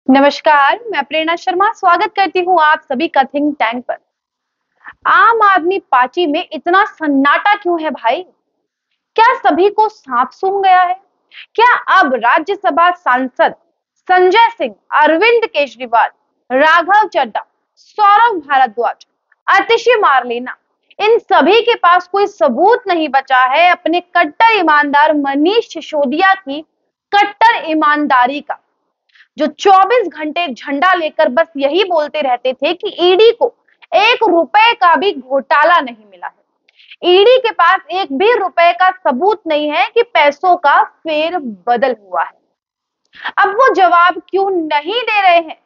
नमस्कार, मैं प्रेरणा शर्मा स्वागत करती हूँ आप सभी का थिंक टैंक पर। आम आदमी पार्टी में इतना सन्नाटा क्यों है भाई? क्या सभी को सांप सूंघ गया है? क्या अब राज्यसभा सांसद संजय सिंह, अरविंद केजरीवाल, राघव चड्ढा, सौरभ भारद्वाज, आतिशी मारलेना, इन सभी के पास कोई सबूत नहीं बचा है अपने कट्टर ईमानदार मनीष सिसोदिया की कट्टर ईमानदारी का, जो 24 घंटे झंडा लेकर बस यही बोलते रहते थे कि ईडी को 1 रुपए का भी घोटाला नहीं मिला है। ईडी के पास 1 भी रुपए का सबूत नहीं है कि पैसों का फेर बदल हुआ है। अब वो जवाब क्यों नहीं दे रहे हैं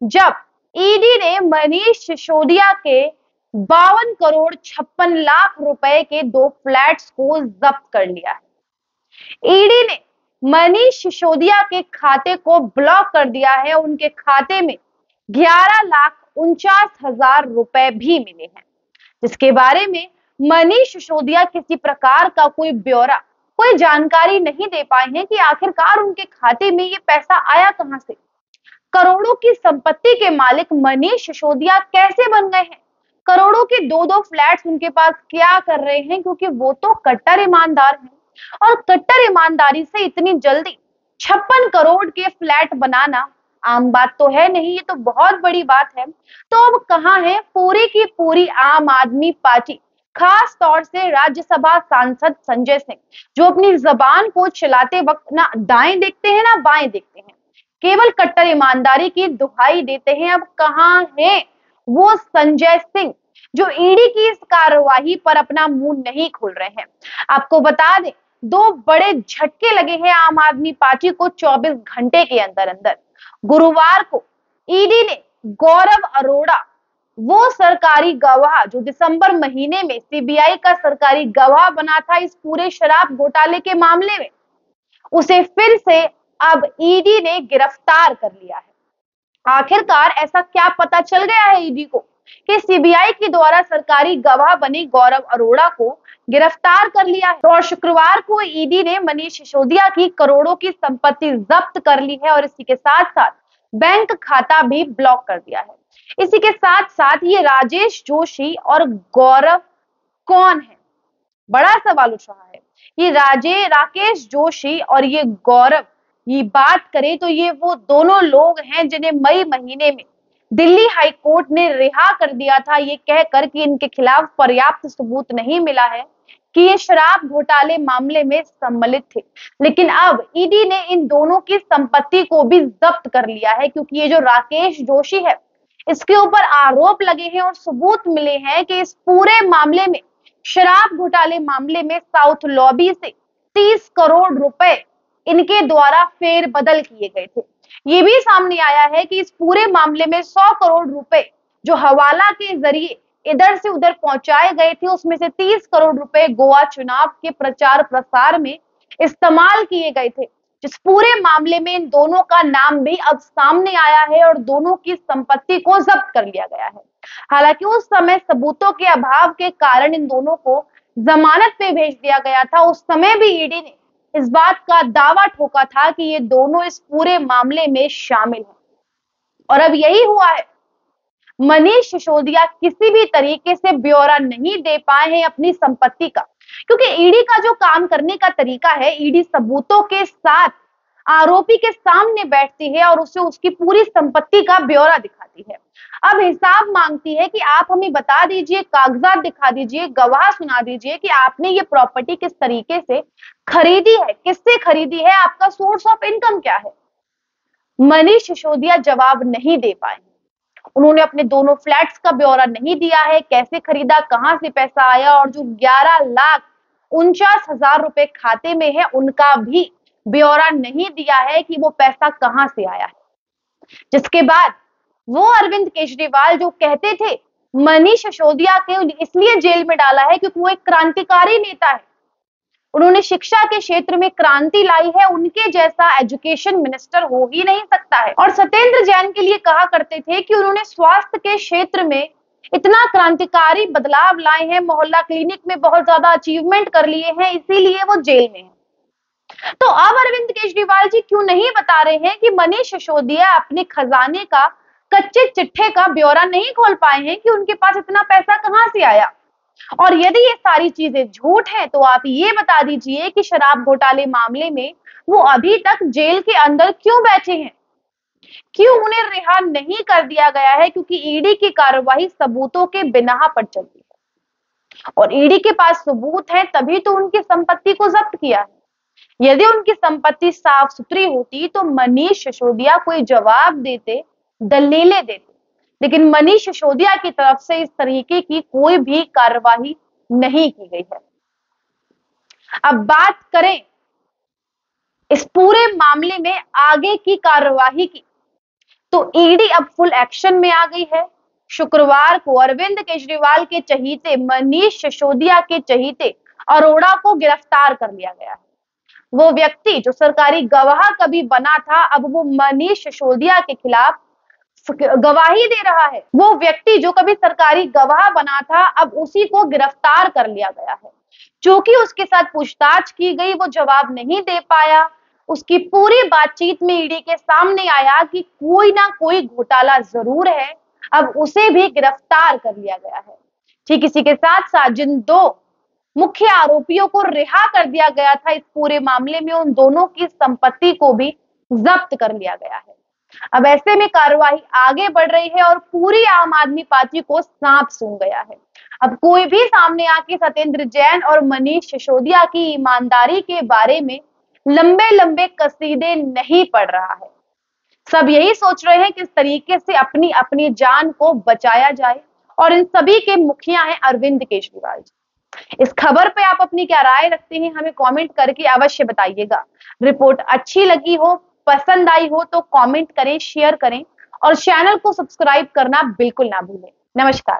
जब ईडी ने मनीष सिसोदिया के 52 करोड़ 56 लाख रुपए के 2 फ्लैट्स को जब्त कर लिया है। ईडी ने मनीष सिसोदिया के खाते को ब्लॉक कर दिया है। उनके खाते में 11,49,000 रुपए भी मिले हैं, जिसके बारे में मनीष सिसोदिया किसी प्रकार का कोई ब्यौरा, कोई जानकारी नहीं दे पाए हैं कि आखिरकार उनके खाते में ये पैसा आया कहां से। करोड़ों की संपत्ति के मालिक मनीष सिसोदिया कैसे बन गए हैं? करोड़ों के दो दो फ्लैट्स उनके पास क्या कर रहे हैं? क्योंकि वो तो कट्टर ईमानदार हैं और कट्टर ईमानदारी से इतनी जल्दी 56 करोड़ के फ्लैट बनाना आम बात तो है नहीं, ये तो बहुत बड़ी बात है। तो अब कहां है पूरी की पूरी आम आदमी पार्टी, खास तौर से राज्यसभा सांसद संजय सिंह, जो अपनी जबान को चलाते वक्त ना दाएं देखते हैं ना बाएं देखते हैं, केवल कट्टर ईमानदारी की दुहाई देते हैं। अब कहां है वो संजय सिंह जो ईडी की इस कार्यवाही पर अपना मुंह नहीं खोल रहे हैं? आपको बता दें, 2 बड़े झटके लगे हैं आम आदमी पार्टी को 24 घंटे के अंदर अंदर। गुरुवार को ईडी ने गौरव अरोड़ा, वो सरकारी गवाह जो दिसंबर महीने में सीबीआई का सरकारी गवाह बना था इस पूरे शराब घोटाले के मामले में, उसे फिर से अब ईडी ने गिरफ्तार कर लिया है। आखिरकार ऐसा क्या पता चल गया है ईडी को कि सीबीआई के द्वारा सरकारी गवाह बने गौरव अरोड़ा को गिरफ्तार कर लिया है। और शुक्रवार को ईडी ने मनीष सिसोदिया की करोड़ों की संपत्ति जब्त कर ली है और इसी के साथ साथ बैंक खाता भी ब्लॉक कर दिया है। इसी के साथ साथ ये राजेश जोशी और गौरव कौन है? बड़ा सवाल उठ रहा है। ये राकेश जोशी और ये गौरव, ये बात करें तो ये वो दोनों लोग हैं जिन्हें मई महीने में दिल्ली हाई कोर्ट ने रिहा कर दिया था, ये कहकर कि इनके खिलाफ पर्याप्त सबूत नहीं मिला है कि ये शराब घोटाले मामले में सम्मिलित थे। लेकिन अब ईडी ने इन दोनों की संपत्ति को भी जब्त कर लिया है, क्योंकि ये जो राकेश जोशी है, इसके ऊपर आरोप लगे हैं और सबूत मिले हैं कि इस पूरे मामले में, शराब घोटाले मामले में साउथ लॉबी से 30 करोड़ रुपए इनके द्वारा फेरबदल किए गए थे। ये भी सामने आया है कि इस पूरे मामले में 100 करोड़ रुपए जो हवाला के जरिए इधर से उधर पहुंचाए गए थे, उसमें से 30 करोड़ रुपए गोवा चुनाव के प्रचार प्रसार में इस्तेमाल किए गए थे। जिस पूरे मामले में इन दोनों का नाम भी अब सामने आया है और दोनों की संपत्ति को जब्त कर लिया गया है। हालांकि उस समय सबूतों के अभाव के कारण इन दोनों को जमानत पे भेज दिया गया था। उस समय भी ईडी ने इस बात का दावा ठोका था कि ये दोनों इस पूरे मामले में शामिल हैं। और अब यही हुआ है, मनीष सिसोदिया किसी भी तरीके से ब्यौरा नहीं दे पाए हैं अपनी संपत्ति का, क्योंकि ईडी का जो काम करने का तरीका है, ईडी सबूतों के साथ आरोपी के सामने बैठती है और उसे उसकी पूरी संपत्ति का ब्यौरा दिखाती है। अब हिसाब मांगती है कि आप हमें बता दीजिए, कागजात दिखा दीजिए, गवाह सुना दीजिए कि आपने ये प्रॉपर्टी किस तरीके से खरीदी है, किससे खरीदी है, आपका सोर्स ऑफ इनकम क्या है। मनीष सिसोदिया जवाब नहीं दे पाए। उन्होंने अपने दोनों फ्लैट्स का ब्यौरा नहीं दिया है, कैसे खरीदा, कहां से पैसा आया, और जो 11,49,000 रुपए खाते में है उनका भी ब्यौरा नहीं दिया है कि वो पैसा कहां से आया है। जिसके बाद वो अरविंद केजरीवाल जो कहते थे मनीष सिसोदिया के इसलिए जेल में डाला है क्योंकि वो एक क्रांतिकारी नेता है, उन्होंने शिक्षा के क्षेत्र में क्रांति लाई है, उनके जैसा एजुकेशन मिनिस्टर हो ही नहीं सकता है। और सत्येंद्र जैन के लिए कहा करते थे कि उन्होंने स्वास्थ्य के क्षेत्र में इतना क्रांतिकारी बदलाव लाए हैं, मोहल्ला क्लिनिक में बहुत ज्यादा अचीवमेंट कर लिए हैं, इसीलिए वो जेल में है। तो अब अरविंद केजरीवाल जी क्यों नहीं बता रहे हैं कि मनीष सिसोदिया अपने खजाने का, कच्चे चिट्ठे का ब्यौरा नहीं खोल पाए हैं कि उनके पास इतना पैसा कहां से आया। और यदि ये सारी चीजें झूठ हैं तो आप ये बता दीजिए कि शराब घोटाले मामले में वो अभी तक जेल के अंदर क्यों बैठे हैं, क्यों उन्हें रिहा नहीं कर दिया गया है। क्योंकि ईडी की कार्रवाई सबूतों के बिना पर चलती है और ईडी के पास सबूत है तभी तो उनकी संपत्ति को जब्त किया है। यदि उनकी संपत्ति साफ सुथरी होती तो मनीष सिसोदिया कोई जवाब देते, दलीलें देते, लेकिन मनीष सिसोदिया की तरफ से इस तरीके की कोई भी कार्रवाई नहीं की गई है। अब बात करें इस पूरे मामले में आगे की कार्रवाई की, तो ईडी अब फुल एक्शन में आ गई है। शुक्रवार को अरविंद केजरीवाल के चहीते मनीष सिसोदिया के चहीते अरोड़ा को गिरफ्तार कर लिया गया है। वो व्यक्ति जो सरकारी गवाह कभी बना था, अब वो मनीष सिसोदिया के खिलाफ गवाही दे रहा है। वो व्यक्ति जो कभी सरकारी गवाह बना था, अब उसी को गिरफ्तार कर लिया गया है। चूंकि उसके साथ पूछताछ की गई, वो जवाब नहीं दे पाया। उसकी पूरी बातचीत में ईडी के सामने आया कि कोई ना कोई घोटाला जरूर है। अब उसे भी गिरफ्तार कर लिया गया है। ठीक इसी के साथ साथ जिन दो मुख्य आरोपियों को रिहा कर दिया गया था इस पूरे मामले में, उन दोनों की संपत्ति को भी जब्त कर लिया गया है। अब ऐसे में कार्रवाई आगे बढ़ रही है और पूरी आम आदमी पार्टी को सांप सूंघ गया है। अब कोई भी सामने आके सत्येंद्र जैन और मनीष सिसोदिया की ईमानदारी के बारे में लंबे लंबे कसीदे नहीं पढ़ रहा है। सब यही सोच रहे हैं कि इस तरीके से अपनी अपनी जान को बचाया जाए और इन सभी के मुखिया हैं अरविंद केजरीवाल जी। इस खबर पे आप अपनी क्या राय रखते हैं, हमें कमेंट करके अवश्य बताइएगा। रिपोर्ट अच्छी लगी हो, पसंद आई हो तो कमेंट करें, शेयर करें और चैनल को सब्सक्राइब करना बिल्कुल ना भूलें। नमस्कार।